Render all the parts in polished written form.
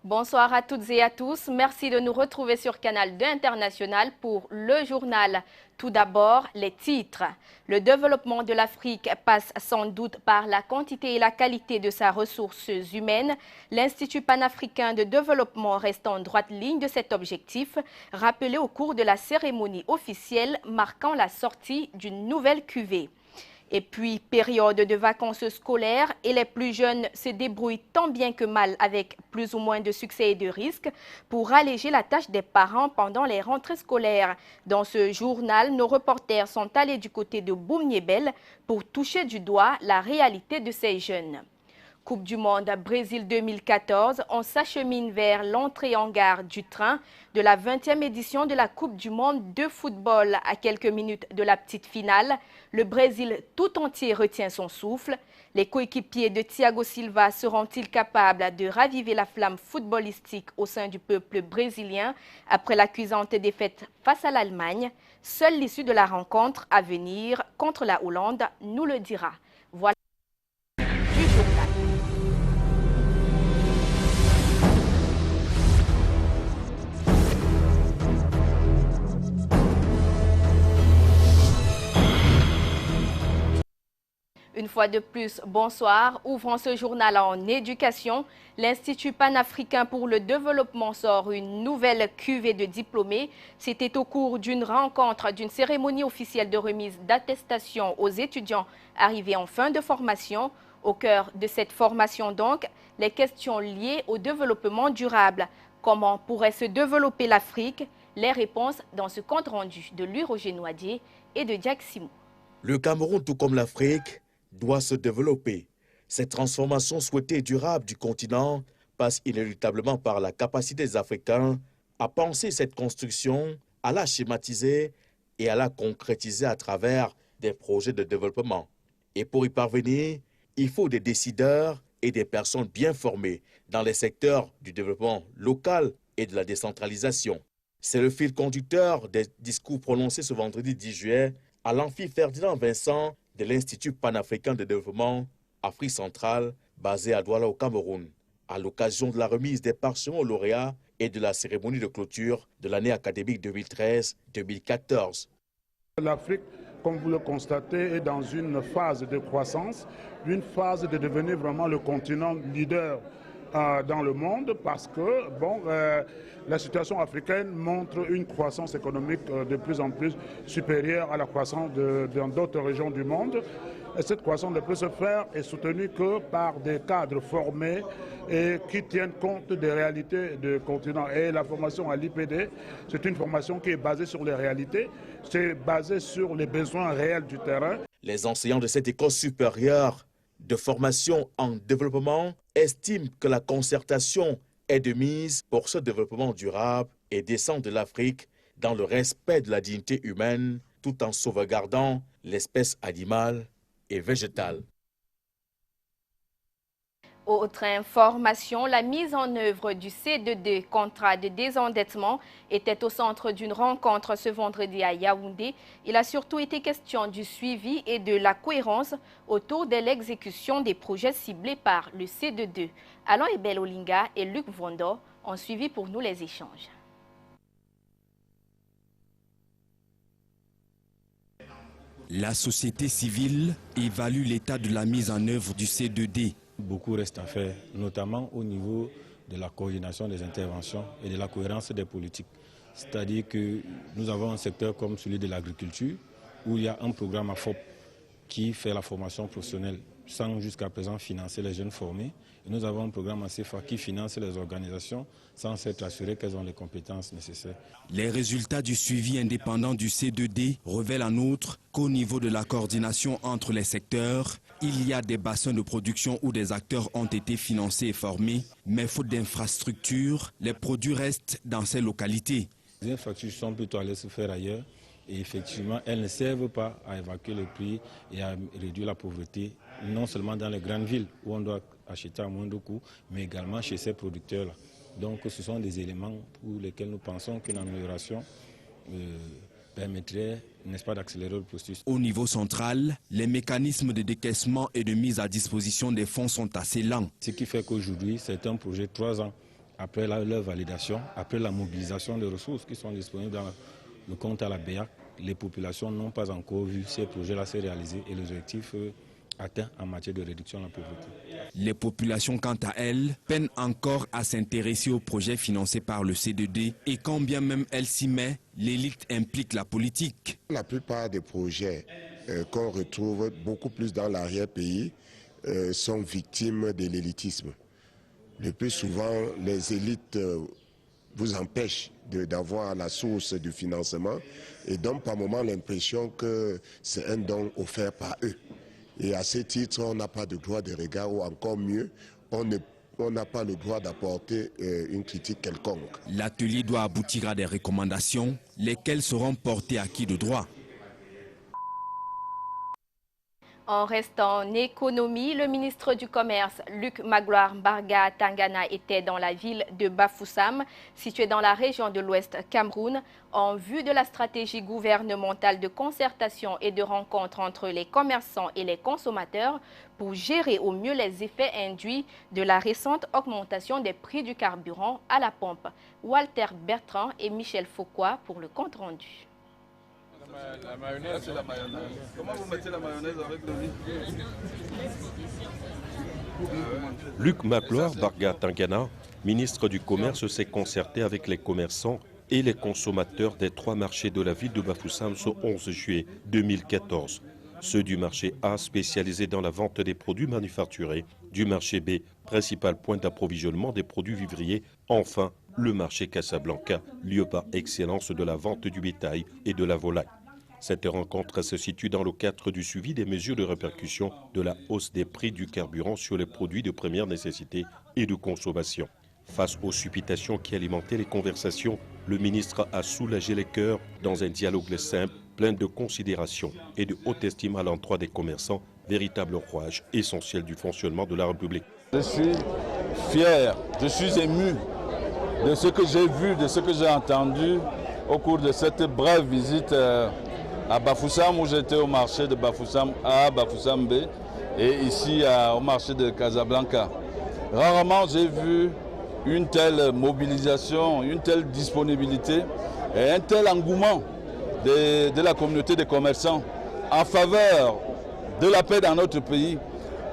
Bonsoir à toutes et à tous. Merci de nous retrouver sur Canal 2 International pour le journal. Tout d'abord, les titres. Le développement de l'Afrique passe sans doute par la quantité et la qualité de sa ressources humaines. L'Institut panafricain de développement reste en droite ligne de cet objectif, rappelé au cours de la cérémonie officielle marquant la sortie d'une nouvelle cuvée. Et puis, période de vacances scolaires et les plus jeunes se débrouillent tant bien que mal avec plus ou moins de succès et de risques pour alléger la tâche des parents pendant les rentrées scolaires. Dans ce journal, nos reporters sont allés du côté de Boumniébel pour toucher du doigt la réalité de ces jeunes. Coupe du Monde Brésil 2014, on s'achemine vers l'entrée en gare du train de la 20e édition de la Coupe du Monde de football. À quelques minutes de la petite finale, le Brésil tout entier retient son souffle. Les coéquipiers de Thiago Silva seront-ils capables de raviver la flamme footballistique au sein du peuple brésilien après la cuisante défaite face à l'Allemagne? Seule l'issue de la rencontre à venir contre la Hollande nous le dira. Voilà du journal. Une fois de plus, bonsoir. Ouvrons ce journal en éducation. L'Institut panafricain pour le développement sort une nouvelle cuvée de diplômés. C'était au cours d'une rencontre, d'une cérémonie officielle de remise d'attestation aux étudiants arrivés en fin de formation. Au cœur de cette formation donc, les questions liées au développement durable. Comment pourrait se développer l'Afrique? Les réponses dans ce compte rendu de Roger Noadier et de Diak Simou. Le Cameroun, tout comme l'Afrique, doit se développer. Cette transformation souhaitée et durable du continent passe inéluctablement par la capacité des Africains à penser cette construction, à la schématiser et à la concrétiser à travers des projets de développement. Et pour y parvenir, il faut des décideurs et des personnes bien formées dans les secteurs du développement local et de la décentralisation. C'est le fil conducteur des discours prononcés ce vendredi 10 juillet à l'amphi Ferdinand Vincent de l'Institut panafricain de développement Afrique centrale, basé à Douala au Cameroun, à l'occasion de la remise des parchemins aux lauréats et de la cérémonie de clôture de l'année académique 2013-2014. L'Afrique, comme vous le constatez, est dans une phase de croissance, une phase de devenir vraiment le continent leader dans le monde parce que la situation africaine montre une croissance économique de plus en plus supérieure à la croissance dans d'autres régions du monde. Et cette croissance ne peut se faire et soutenue que par des cadres formés et qui tiennent compte des réalités du continent. Et la formation à l'IPD, c'est une formation qui est basée sur les réalités, c'est basé sur les besoins réels du terrain. Les enseignants de cette école supérieure de formation en développement estiment que la concertation est de mise pour ce développement durable et décent de l'Afrique dans le respect de la dignité humaine tout en sauvegardant l'espèce animale et végétale. Autre information, la mise en œuvre du C2D, contrat de désendettement, était au centre d'une rencontre ce vendredi à Yaoundé. Il a surtout été question du suivi et de la cohérence autour de l'exécution des projets ciblés par le C2D. Alain Ebel Olinga et Luc Vondo ont suivi pour nous les échanges. La société civile évalue l'état de la mise en œuvre du C2D. Beaucoup reste à faire, notamment au niveau de la coordination des interventions et de la cohérence des politiques. C'est-à-dire que nous avons un secteur comme celui de l'agriculture, où il y a un programme AFOP qui fait la formation professionnelle sans jusqu'à présent financer les jeunes formés. Et nous avons un programme ACFA qui finance les organisations sans s'être assuré qu'elles ont les compétences nécessaires. Les résultats du suivi indépendant du C2D révèlent en outre qu'au niveau de la coordination entre les secteurs, il y a des bassins de production où des acteurs ont été financés et formés, mais faute d'infrastructures, les produits restent dans ces localités. Les infrastructures sont plutôt allées se faire ailleurs et effectivement, elles ne servent pas à évacuer le prix et à réduire la pauvreté, non seulement dans les grandes villes où on doit acheter à moindre coût, mais également chez ces producteurs-là. Donc ce sont des éléments pour lesquels nous pensons qu'une amélioration permettrait, n'est-ce pas, d'accélérer le processus. Au niveau central, les mécanismes de décaissement et de mise à disposition des fonds sont assez lents. Ce qui fait qu'aujourd'hui, c'est un projet de 3 ans après leur validation, après la mobilisation des ressources qui sont disponibles dans le compte à la BEAC, les populations n'ont pas encore vu ces projets-là se réaliser et les objectifs atteints en matière de réduction de la pauvreté. Les populations, quant à elles, peinent encore à s'intéresser aux projets financés par le C2D et quand bien même elle s'y met, l'élite implique la politique. La plupart des projets qu'on retrouve beaucoup plus dans l'arrière-pays sont victimes de l'élitisme. Le plus souvent, les élites vous empêchent d'avoir la source du financement et donnent par moment l'impression que c'est un don offert par eux. Et à ce titre, on n'a pas de droit de regard ou encore mieux, on n'a pas le droit d'apporter une critique quelconque. L'atelier doit aboutir à des recommandations, lesquelles seront portées à qui de droit. En restant en économie, le ministre du Commerce, Luc Magloire Mbarga Tangana, était dans la ville de Bafoussam, située dans la région de l'Ouest Cameroun, en vue de la stratégie gouvernementale de concertation et de rencontre entre les commerçants et les consommateurs pour gérer au mieux les effets induits de la récente augmentation des prix du carburant à la pompe. Walter Bertrand et Michel Foucault pour le compte-rendu. La mayonnaise, c'est la mayonnaise. Comment vous mettez la mayonnaise avec le riz? Luc Magloire Mbarga Tangana, ministre du Commerce, s'est concerté avec les commerçants et les consommateurs des 3 marchés de la ville de Bafoussam ce 11 juillet 2014. Ceux du marché A, spécialisé dans la vente des produits manufacturés, du marché B, principal point d'approvisionnement des produits vivriers, enfin le marché Casablanca, lieu par excellence de la vente du bétail et de la volaille. Cette rencontre se situe dans le cadre du suivi des mesures de répercussion de la hausse des prix du carburant sur les produits de première nécessité et de consommation. Face aux supputations qui alimentaient les conversations, le ministre a soulagé les cœurs dans un dialogue simple, plein de considération et de haute estime à l'endroit des commerçants, véritable rouage essentiel du fonctionnement de la République. Je suis fier, je suis ému de ce que j'ai vu, de ce que j'ai entendu au cours de cette brève visite à Bafoussam, où j'étais au marché de Bafoussam A, Bafoussam B, et ici au marché de Casablanca. Rarement j'ai vu une telle mobilisation, une telle disponibilité et un tel engouement de la communauté des commerçants en faveur de la paix dans notre pays,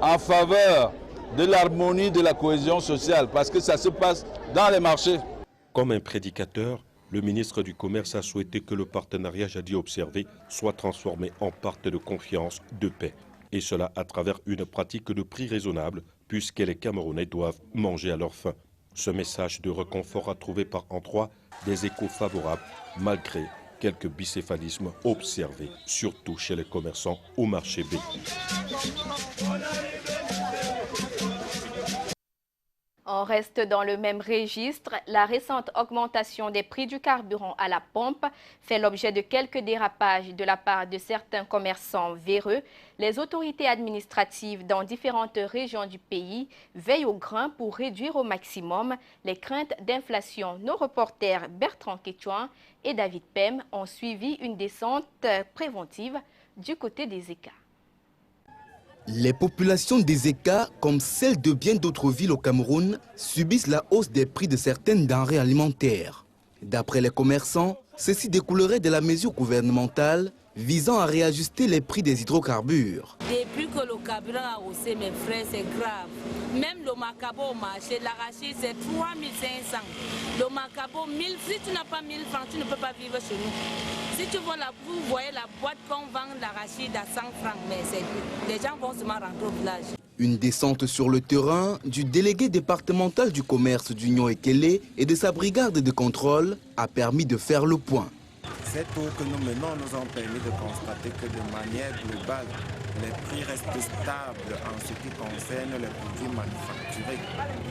en faveur de l'harmonie, de la cohésion sociale, parce que ça se passe dans les marchés. Comme un prédicateur, le ministre du Commerce a souhaité que le partenariat jadis observé soit transformé en pacte de confiance, de paix. Et cela à travers une pratique de prix raisonnable, puisque les Camerounais doivent manger à leur faim. Ce message de réconfort a trouvé par endroits des échos favorables, malgré quelques bicéphalismes observés, surtout chez les commerçants au marché B. On reste dans le même registre. La récente augmentation des prix du carburant à la pompe fait l'objet de quelques dérapages de la part de certains commerçants véreux. Les autorités administratives dans différentes régions du pays veillent au grain pour réduire au maximum les craintes d'inflation. Nos reporters Bertrand Quechouan et David Pem ont suivi une descente préventive du côté des Écarts. Les populations des Écarts, comme celles de bien d'autres villes au Cameroun, subissent la hausse des prix de certaines denrées alimentaires. D'après les commerçants, ceci découlerait de la mesure gouvernementale visant à réajuster les prix des hydrocarbures. Depuis que le carburant a haussé, mes frères, c'est grave. Même le macabo au marché, l'arachide, c'est 3500. Le macabo, 1000. Si tu n'as pas 1000 francs, tu ne peux pas vivre chez nous. Si tu vois vous voyez la boîte qu'on vend l'arachide à 100 francs, mais les gens vont se rentrer au village. Une descente sur le terrain du délégué départemental du commerce d'Union Ekele et de sa brigade de contrôle a permis de faire le point. Ces taux que nous menons nous ont permis de constater que de manière globale, les prix restent stables en ce qui concerne les produits manufacturés.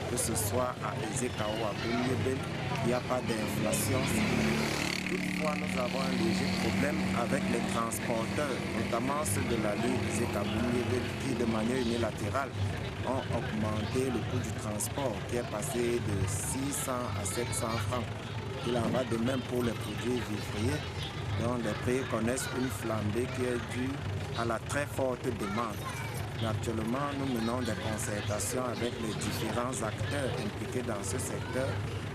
Que ce soit à Ezeka ou à Bounyebel, il n'y a pas d'inflation. Toutefois, nous avons un léger problème avec les transporteurs, notamment ceux de la ligne Ezeka-Bounyebel qui, de manière unilatérale, ont augmenté le coût du transport qui est passé de 600 à 700 francs. Il en va de même pour les produits vivriers, dont les prix connaissent une flambée qui est due à la très forte demande. Mais actuellement, nous menons des concertations avec les différents acteurs impliqués dans ce secteur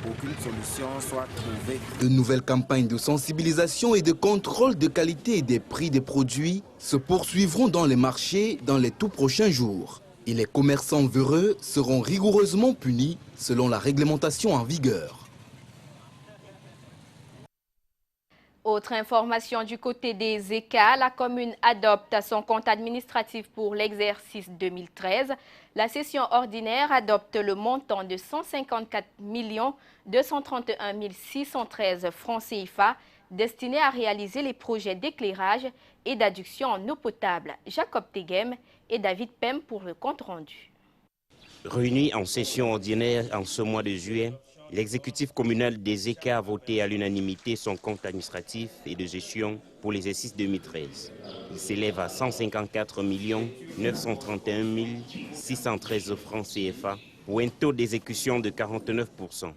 pour qu'une solution soit trouvée. De nouvelles campagnes de sensibilisation et de contrôle de qualité et des prix des produits se poursuivront dans les marchés dans les tout prochains jours. Et les commerçants véreux seront rigoureusement punis selon la réglementation en vigueur. Autre information du côté des ECA, la commune adopte son compte administratif pour l'exercice 2013. La session ordinaire adopte le montant de 154 231 613 francs CFA destinés à réaliser les projets d'éclairage et d'adduction en eau potable. Jacob Tegem et David Pem pour le compte rendu. Réunis en session ordinaire en ce mois de juillet, l'exécutif communal des ECA a voté à l'unanimité son compte administratif et de gestion pour l'exercice 2013. Il s'élève à 154 931 613 francs CFA pour un taux d'exécution de 49%.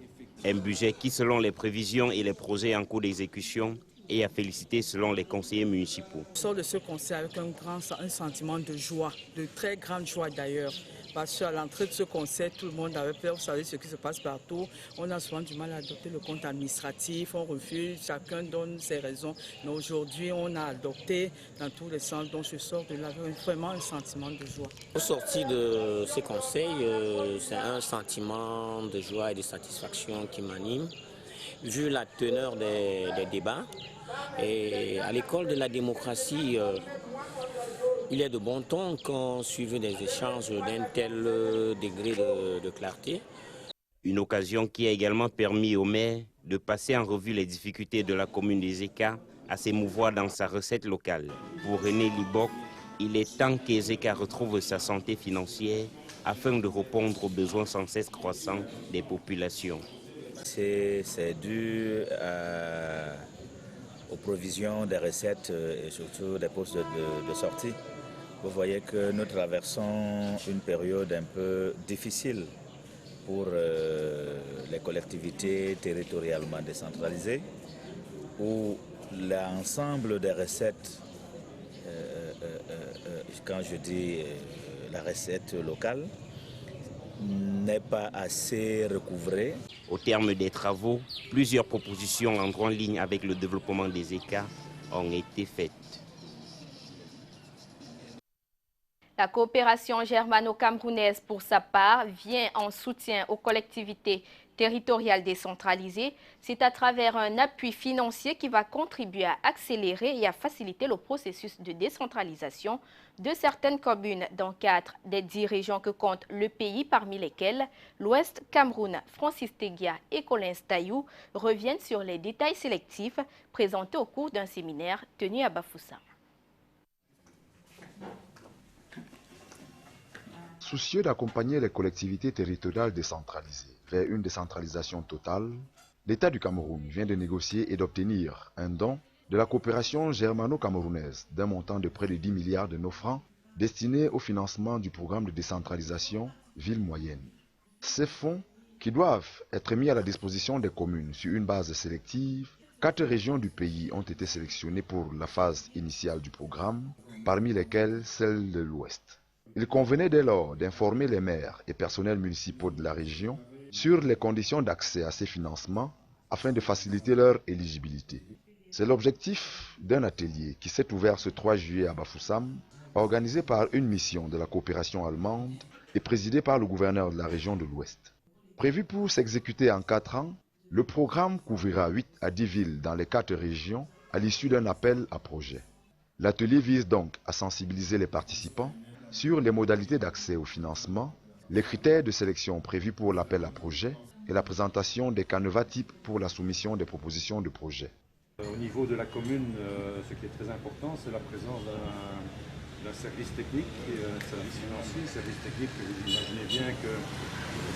Un budget qui, selon les prévisions et les projets en cours d'exécution, est à féliciter selon les conseillers municipaux. Je sors de ce conseil avec un sentiment de joie, de très grande joie d'ailleurs. Parce qu'à l'entrée de ce conseil, tout le monde avait peur, vous savez ce qui se passe partout. On a souvent du mal à adopter le compte administratif, on refuse, chacun donne ses raisons. Mais aujourd'hui, on a adopté dans tous les sens, donc je sors de là avec vraiment un sentiment de joie. Au sortir de ce conseil, c'est un sentiment de joie et de satisfaction qui m'anime. Vu la teneur des débats, et à l'école de la démocratie, il est de bon ton qu'on suive des échanges d'un tel degré de clarté. Une occasion qui a également permis au maire de passer en revue les difficultés de la commune des ECA à s'émouvoir dans sa recette locale. Pour René Liboc, il est temps que les ECA retrouvent sa santé financière afin de répondre aux besoins sans cesse croissants des populations. C'est dû aux provisions des recettes et surtout des postes de sortie. Vous voyez que nous traversons une période un peu difficile pour les collectivités territorialement décentralisées, où l'ensemble des recettes, quand je dis la recette locale, n'est pas assez recouvrée. Au terme des travaux, plusieurs propositions en grande ligne avec le développement des ECA ont été faites. La coopération germano-camerounaise, pour sa part, vient en soutien aux collectivités territoriales décentralisées. C'est à travers un appui financier qui va contribuer à accélérer et à faciliter le processus de décentralisation de certaines communes dans le cadre des 10 régions que compte le pays, parmi lesquelles l'Ouest Cameroun. Francis Tegia et Colin Stayou reviennent sur les détails sélectifs présentés au cours d'un séminaire tenu à Bafoussam. Soucieux d'accompagner les collectivités territoriales décentralisées vers une décentralisation totale, l'État du Cameroun vient de négocier et d'obtenir un don de la coopération germano-camerounaise d'un montant de près de 10 milliards de nos francs destiné au financement du programme de décentralisation Ville Moyenne. Ces fonds, qui doivent être mis à la disposition des communes sur une base sélective, 4 régions du pays ont été sélectionnées pour la phase initiale du programme, parmi lesquelles celle de l'Ouest. Il convenait dès lors d'informer les maires et personnels municipaux de la région sur les conditions d'accès à ces financements afin de faciliter leur éligibilité. C'est l'objectif d'un atelier qui s'est ouvert ce 3 juillet à Bafoussam, organisé par une mission de la coopération allemande et présidé par le gouverneur de la région de l'Ouest. Prévu pour s'exécuter en 4 ans, le programme couvrira 8 à 10 villes dans les 4 régions à l'issue d'un appel à projet. L'atelier vise donc à sensibiliser les participants sur les modalités d'accès au financement, les critères de sélection prévus pour l'appel à projet et la présentation des canevas types pour la soumission des propositions de projet. Au niveau de la commune, ce qui est très important, c'est la présence d'un service technique, un service financier, un service technique que vous imaginez bien que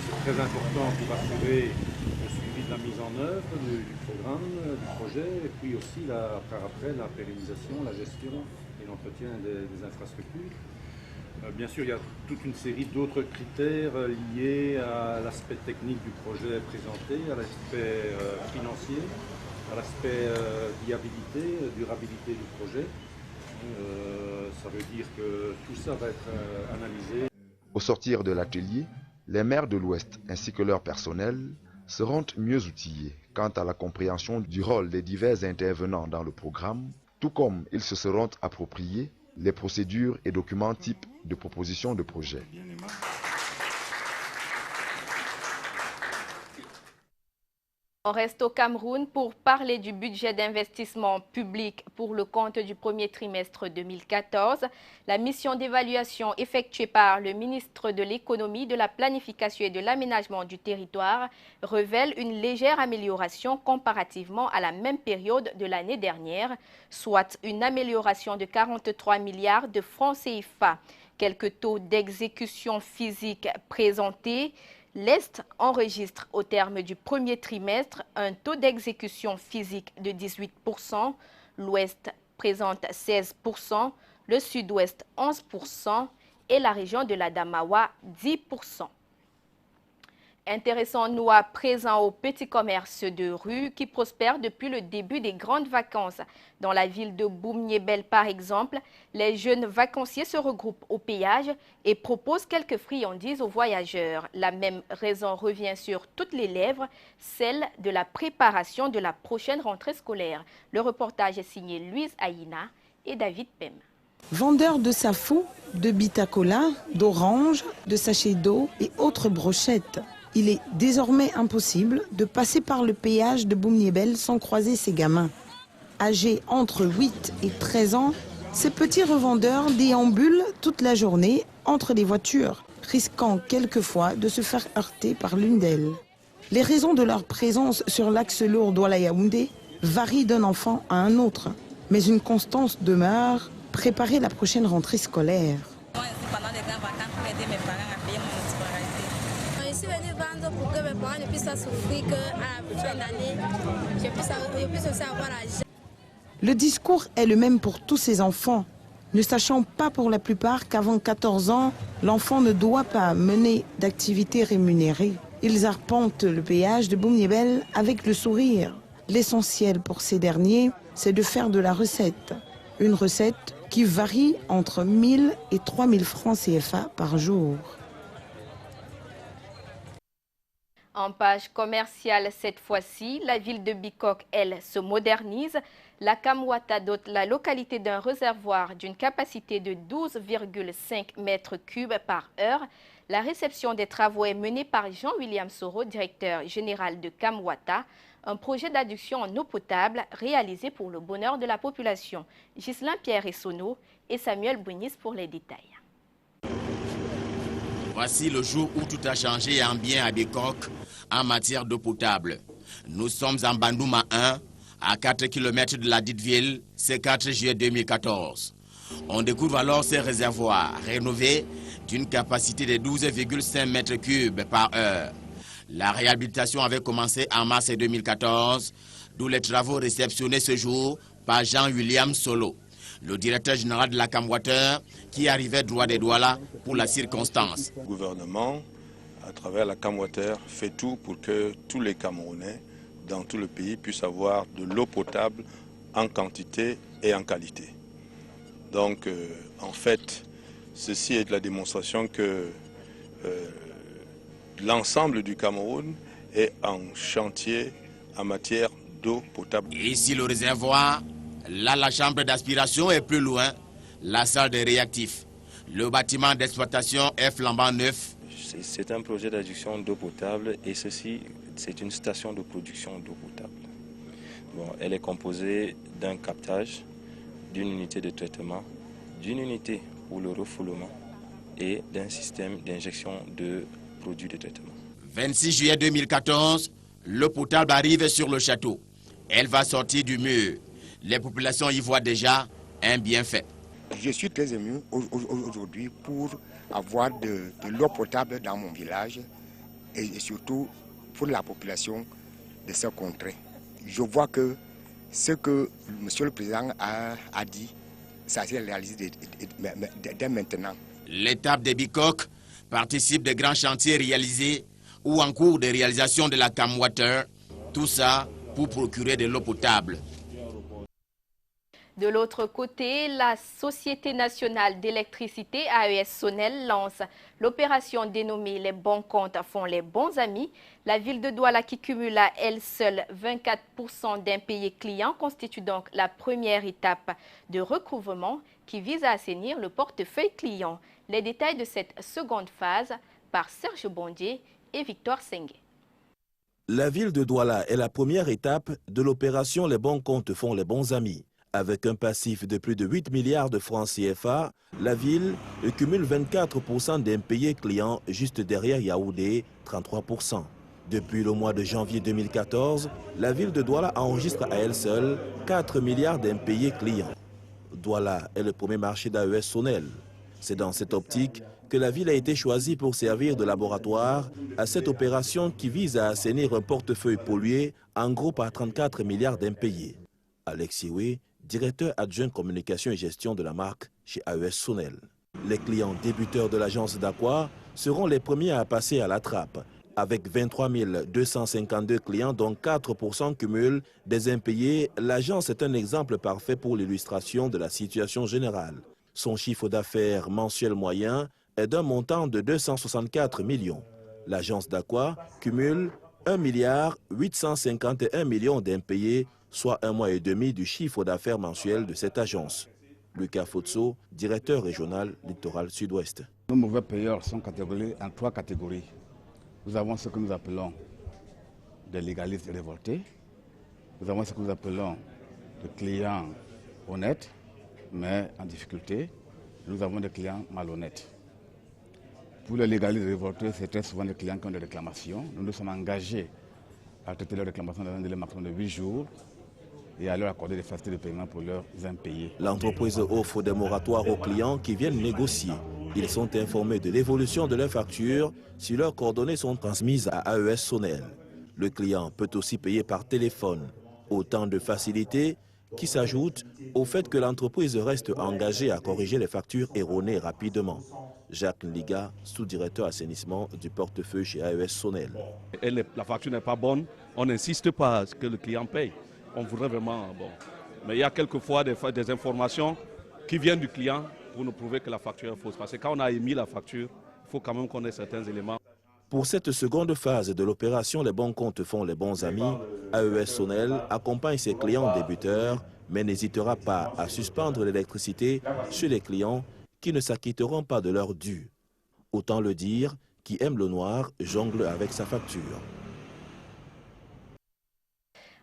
c'est très important pour assurer le suivi de la mise en œuvre du programme, du projet, et puis aussi après la pérennisation, la gestion et l'entretien des infrastructures. Bien sûr, il y a toute une série d'autres critères liés à l'aspect technique du projet présenté, à l'aspect financier, à l'aspect viabilité, durabilité du projet. Ça veut dire que tout ça va être analysé. Au sortir de l'atelier, les maires de l'Ouest ainsi que leur personnel seront mieux outillés quant à la compréhension du rôle des divers intervenants dans le programme, tout comme ils se seront appropriés les procédures et documents types de propositions de projet. On reste au Cameroun pour parler du budget d'investissement public pour le compte du premier trimestre 2014. La mission d'évaluation effectuée par le ministre de l'Économie, de la Planification et de l'Aménagement du territoire révèle une légère amélioration comparativement à la même période de l'année dernière, soit une amélioration de 43 milliards de francs CFA. Quelques taux d'exécution physique présentés. L'Est enregistre au terme du premier trimestre un taux d'exécution physique de 18%, l'Ouest présente 16%, le Sud-Ouest 11% et la région de l'Adamawa 10%. Intéressons-nous à présent aux petits commerces de rue qui prospèrent depuis le début des grandes vacances. Dans la ville de Boumniébel, par exemple, les jeunes vacanciers se regroupent au péage et proposent quelques friandises aux voyageurs. La même raison revient sur toutes les lèvres, celle de la préparation de la prochaine rentrée scolaire. Le reportage est signé Louise Aïna et David Pem. Vendeurs de safou, de bitacola, d'orange, de sachets d'eau et autres brochettes. Il est désormais impossible de passer par le péage de Boumniébel sans croiser ces gamins. Âgés entre 8 et 13 ans, ces petits revendeurs déambulent toute la journée entre les voitures, risquant quelquefois de se faire heurter par l'une d'elles. Les raisons de leur présence sur l'axe lourd Douala-Yaoundé varient d'un enfant à un autre, mais une constance demeure, préparer la prochaine rentrée scolaire. Pendant les grandes vacances pour aider mes parents à payer mon scolarité. Je suis venue vendre pour que mes parents ne puissent pas souffrir qu'à la fin d'année, je puisse aussi avoir l'argent. Le discours est le même pour tous ces enfants, ne sachant pas pour la plupart qu'avant 14 ans, l'enfant ne doit pas mener d'activités rémunérées. Ils arpentent le péage de Boumniébel avec le sourire. L'essentiel pour ces derniers, c'est de faire de la recette. Une recette qui varie entre 1000 et 3000 francs CFA par jour. En page commerciale cette fois-ci, la ville de Bikok, elle, se modernise. La Kamwata dote la localité d'un réservoir d'une capacité de 12,5 mètres cubes par heure. La réception des travaux est menée par Jean-William Soro, directeur général de Kamwata, un projet d'adduction en eau potable réalisé pour le bonheur de la population. Ghislain Pierre Essonneau et Samuel Bounis pour les détails. Voici le jour où tout a changé en bien à Bikok en matière d'eau potable. Nous sommes en Bandouma 1, à 4 km de la dite ville, ce 4 juillet 2014. On découvre alors ces réservoirs rénovés d'une capacité de 12,5 mètres cubes par heure. La réhabilitation avait commencé en mars 2014, d'où les travaux réceptionnés ce jour par Jean-William Solo, le directeur général de la Kamwata, qui arrivait droit des Douala pour la circonstance. Le gouvernement, à travers la Kamwata, fait tout pour que tous les Camerounais dans tout le pays puissent avoir de l'eau potable en quantité et en qualité. Donc, en fait, ceci est la démonstration que l'ensemble du Cameroun est en chantier en matière d'eau potable. Ici le réservoir, là la chambre d'aspiration est plus loin, la salle des réactifs. Le bâtiment d'exploitation est flambant neuf. C'est un projet d'adduction d'eau potable et ceci, c'est une station de production d'eau potable. Bon, elle est composée d'un captage, d'une unité de traitement, d'une unité pour le refoulement et d'un système d'injection de produits de traitement. 26 juillet 2014, l'eau potable arrive sur le château. Elle va sortir du mur. Les populations y voient déjà un bienfait. Je suis très ému aujourd'hui pour avoir de l'eau potable dans mon village et surtout pour la population de ce contrée. Je vois que ce que M. le Président a dit, ça s'est réalisé dès maintenant. L'étape de Bikok participe des grands chantiers réalisés ou en cours de réalisation de la Kamwata, tout ça pour procurer de l'eau potable. De l'autre côté, la Société nationale d'électricité AES Sonel lance l'opération dénommée « Les bons comptes font les bons amis ». La ville de Douala, qui cumule à elle seule 24% d'impayés clients, constitue donc la première étape de recouvrement qui vise à assainir le portefeuille client. Les détails de cette seconde phase par Serge Bondier et Victoire Sengue. La ville de Douala est la première étape de l'opération « Les bons comptes font les bons amis ». Avec un passif de plus de 8 milliards de francs CFA, la ville cumule 24% d'impayés clients juste derrière Yaoundé, 33%. Depuis le mois de janvier 2014, la ville de Douala enregistre à elle seule 4 milliards d'impayés clients. Douala est le premier marché d'AES Sonel. C'est dans cette optique que la ville a été choisie pour servir de laboratoire à cette opération qui vise à assainir un portefeuille pollué en groupe à 34 milliards d'impayés. Alexis Wé, directeur adjoint communication et gestion de la marque chez AES Sonel. Les clients débuteurs de l'agence d'Aqua seront les premiers à passer à la trappe. Avec 23 252 clients, dont 4% cumulent des impayés, l'agence est un exemple parfait pour l'illustration de la situation générale. Son chiffre d'affaires mensuel moyen est d'un montant de 264 millions. L'agence d'Aqua cumule 1,851 milliard d'impayés, soit 1 mois et demi du chiffre d'affaires mensuel de cette agence. Lucas Fotso, directeur régional littoral sud-ouest. Nos mauvais payeurs sont catégorisés en 3 catégories. Nous avons ce que nous appelons des légalistes révoltés. Nous avons ce que nous appelons des clients honnêtes, mais en difficulté. Nous avons des clients malhonnêtes. Pour les légalistes révoltés, c'est très souvent des clients qui ont des réclamations. Nous nous sommes engagés à traiter leurs réclamations dans un délai maximum de 8 jours et à leur accorder des facilités de paiement pour leurs impayés. L'entreprise offre des moratoires aux clients qui viennent négocier. Ils sont informés de l'évolution de leurs factures si leurs coordonnées sont transmises à AES Sonel. Le client peut aussi payer par téléphone. Autant de facilités qui s'ajoutent au fait que l'entreprise reste engagée à corriger les factures erronées rapidement. Jacques Liga, sous-directeur assainissement du portefeuille chez AES Sonel. La facture n'est pas bonne, on n'insiste pas à ce que le client paye. On voudrait vraiment... Bon. Mais il y a quelquefois des informations qui viennent du client pour nous prouver que la facture est fausse. Parce que quand on a émis la facture, il faut quand même qu'on ait certains éléments. Pour cette seconde phase de l'opération Les bons comptes font les bons amis, AES Sonel accompagne ses clients débuteurs, mais n'hésitera pas à suspendre l'électricité chez les clients qui ne s'acquitteront pas de leur dû. Autant le dire, qui aime le noir jongle avec sa facture.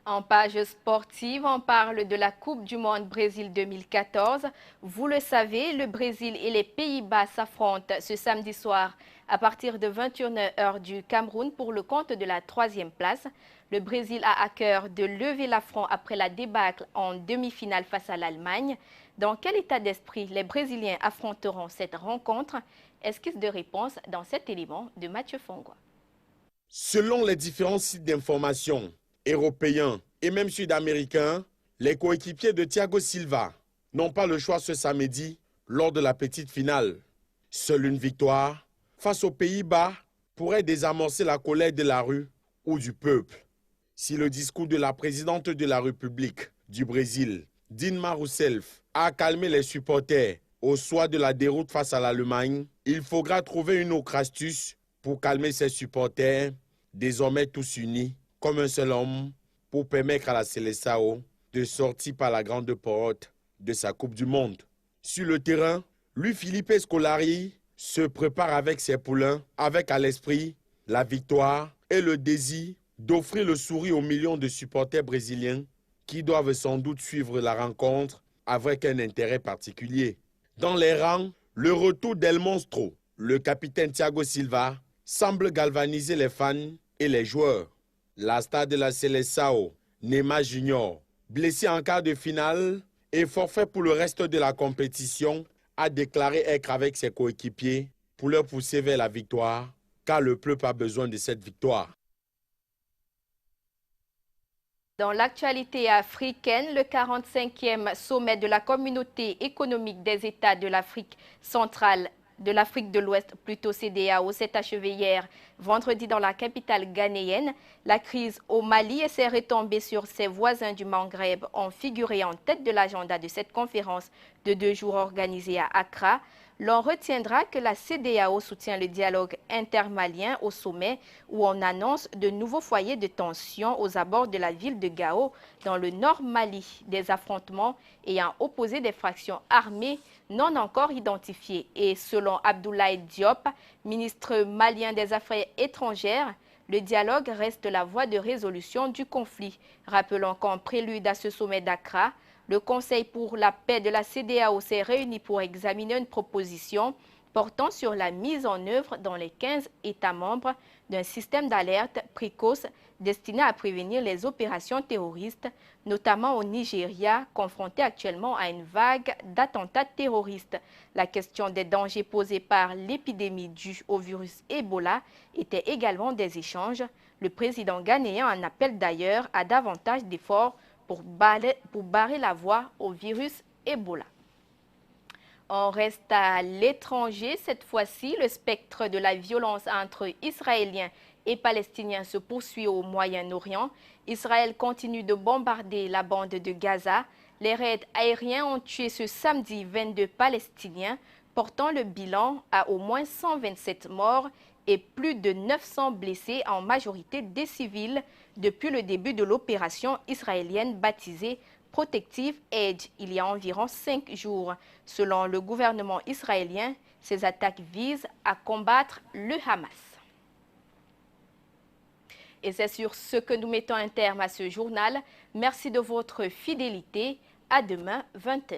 En page sportive, on parle de la Coupe du Monde Brésil 2014. Vous le savez, le Brésil et les Pays-Bas s'affrontent ce samedi soir à partir de 21h du Cameroun pour le compte de la 3e place. Le Brésil a à cœur de lever l'affront après la débâcle en demi-finale face à l'Allemagne. Dans quel état d'esprit les Brésiliens affronteront cette rencontre? Esquisse de réponse dans cet élément de Mathieu Fongwa. Selon les différents sites d'information européens et même sud-américains, les coéquipiers de Thiago Silva n'ont pas le choix ce samedi lors de la petite finale. Seule une victoire face aux Pays-Bas pourrait désamorcer la colère de la rue ou du peuple. Si le discours de la présidente de la République du Brésil, Dilma Rousseff, a calmé les supporters au soir de la déroute face à l'Allemagne, il faudra trouver une autre astuce pour calmer ces supporters, désormais tous unis comme un seul homme, pour permettre à la Seleção de sortir par la grande porte de sa Coupe du Monde. Sur le terrain, Luis Felipe Scolari se prépare avec ses poulains, avec à l'esprit la victoire et le désir d'offrir le sourire aux millions de supporters brésiliens qui doivent sans doute suivre la rencontre avec un intérêt particulier. Dans les rangs, le retour d'El Monstro, le capitaine Thiago Silva, semble galvaniser les fans et les joueurs. La star de la Seleção, Neymar Junior, blessé en quart de finale et forfait pour le reste de la compétition, a déclaré être avec ses coéquipiers pour leur pousser vers la victoire, car le peuple a besoin de cette victoire. Dans l'actualité africaine, le 45e sommet de la Communauté économique des États de l'Afrique centrale de l'Afrique de l'Ouest, plutôt CEDEAO, s'est achevé hier vendredi dans la capitale ghanéenne. La crise au Mali et ses retombées sur ses voisins du Maghreb ont figuré en tête de l'agenda de cette conférence de 2 jours organisée à Accra. L'on retiendra que la CEDEAO soutient le dialogue intermalien au sommet où on annonce de nouveaux foyers de tension aux abords de la ville de Gao dans le nord Mali, des affrontements ayant opposé des fractions armées non encore identifiées. Et selon Abdoulaye Diop, ministre malien des Affaires étrangères, le dialogue reste la voie de résolution du conflit. Rappelons qu'en prélude à ce sommet d'Accra, le Conseil pour la paix de la CEDEAO s'est réuni pour examiner une proposition portant sur la mise en œuvre dans les 15 États membres d'un système d'alerte précoce destiné à prévenir les opérations terroristes, notamment au Nigeria, confronté actuellement à une vague d'attentats terroristes. La question des dangers posés par l'épidémie due au virus Ebola était également des échanges. Le président ghanéen en appelle d'ailleurs à davantage d'efforts pour barrer la voie au virus Ebola. On reste à l'étranger. Cette fois-ci, le spectre de la violence entre Israéliens et Palestiniens se poursuit au Moyen-Orient. Israël continue de bombarder la bande de Gaza. Les raids aériens ont tué ce samedi 22 Palestiniens, portant le bilan à au moins 127 morts et plus de 900 blessés, en majorité des civils, depuis le début de l'opération israélienne baptisée Protective Edge il y a environ 5 jours. Selon le gouvernement israélien, ces attaques visent à combattre le Hamas. Et c'est sur ce que nous mettons un terme à ce journal. Merci de votre fidélité. À demain, 20 h.